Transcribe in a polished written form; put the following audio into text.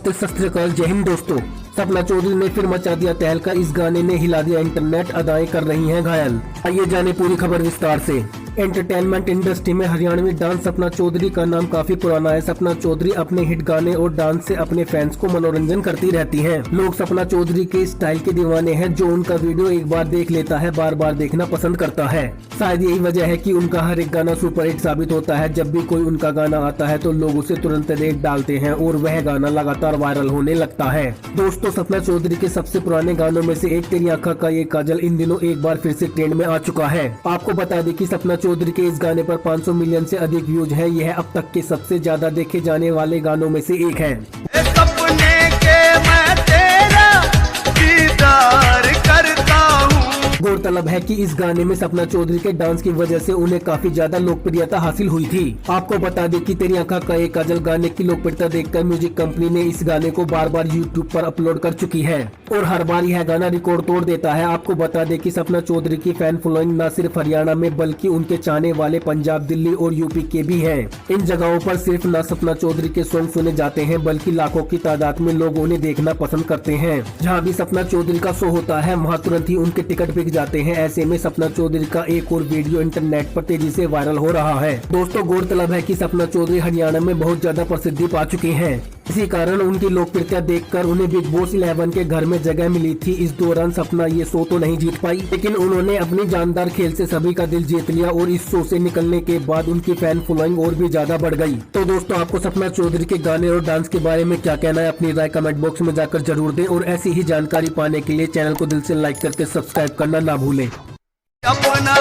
नमस्ते, सत श्री अकाल, जय हिंद दोस्तों। सपना चौधरी ने फिर मचा दिया तहलका, इस गाने ने हिला दिया इंटरनेट, अदाएं कर रही हैं घायल। आइए जाने पूरी खबर विस्तार से। एंटरटेनमेंट इंडस्ट्री में हरियाणवी डांस सपना चौधरी का नाम काफी पुराना है। सपना चौधरी अपने हिट गाने और डांस से अपने फैंस को मनोरंजन करती रहती हैं। लोग सपना चौधरी के स्टाइल के दीवाने हैं, जो उनका वीडियो एक बार देख लेता है बार बार देखना पसंद करता है। शायद यही वजह है कि उनका हर एक गाना सुपरहिट साबित होता है। जब भी कोई उनका गाना आता है तो लोग उसे तुरंत रेट डालते हैं और वह गाना लगातार वायरल होने लगता है। दोस्तों, सपना चौधरी के सबसे पुराने गानों में से एक तेरी आँखों का ये काजल इन दिनों एक बार फिर से ट्रेंड में आ चुका है। आपको बता दें कि सपना चौधरी के इस गाने पर 500 मिलियन से अधिक व्यूज हैं। यह अब तक के सबसे ज्यादा देखे जाने वाले गानों में से एक है। सपने के मैं तेरा दीदार करता हूँ। गौरतलब है कि इस गाने में सपना चौधरी के डांस की वजह से उन्हें काफी ज्यादा लोकप्रियता हासिल हुई थी। आपको बता दें कि तेरी आँखों का एक काजल गाने की लोकप्रियता देखकर म्यूजिक कंपनी ने इस गाने को बार बार यूट्यूब पर अपलोड कर चुकी है और हर बार यह गाना रिकॉर्ड तोड़ देता है। आपको बता दें कि सपना चौधरी की फैन फॉलोइंग न सिर्फ हरियाणा में बल्कि उनके चाहने वाले पंजाब, दिल्ली और यूपी के भी हैं। इन जगहों पर सिर्फ न सपना चौधरी के सॉन्ग सुने जाते हैं बल्कि लाखों की तादाद में लोग उन्हें देखना पसंद करते हैं। जहाँ भी सपना चौधरी का शो होता है वहाँ तुरंत ही उनके टिकट बिक जाते हैं। ऐसे में सपना चौधरी का एक और वीडियो इंटरनेट पर तेजी से वायरल हो रहा है। दोस्तों, गौरतलब है कि सपना चौधरी हरियाणा में बहुत ज्यादा प्रसिद्धि पा चुकी हैं। इसी कारण उनकी लोकप्रियता देखकर उन्हें बिग बॉस 11 के घर में जगह मिली थी। इस दौरान सपना ये शो तो नहीं जीत पाई, लेकिन उन्होंने अपनी जानदार खेल से सभी का दिल जीत लिया और इस शो से निकलने के बाद उनकी फैन फॉलोइंग और भी ज्यादा बढ़ गई। तो दोस्तों, आपको सपना चौधरी के गाने और डांस के बारे में क्या कहना है, अपनी राय कमेंट बॉक्स में जाकर जरूर दें और ऐसी ही जानकारी पाने के लिए चैनल को दिल से लाइक करके सब्सक्राइब करना ना भूलें। अपना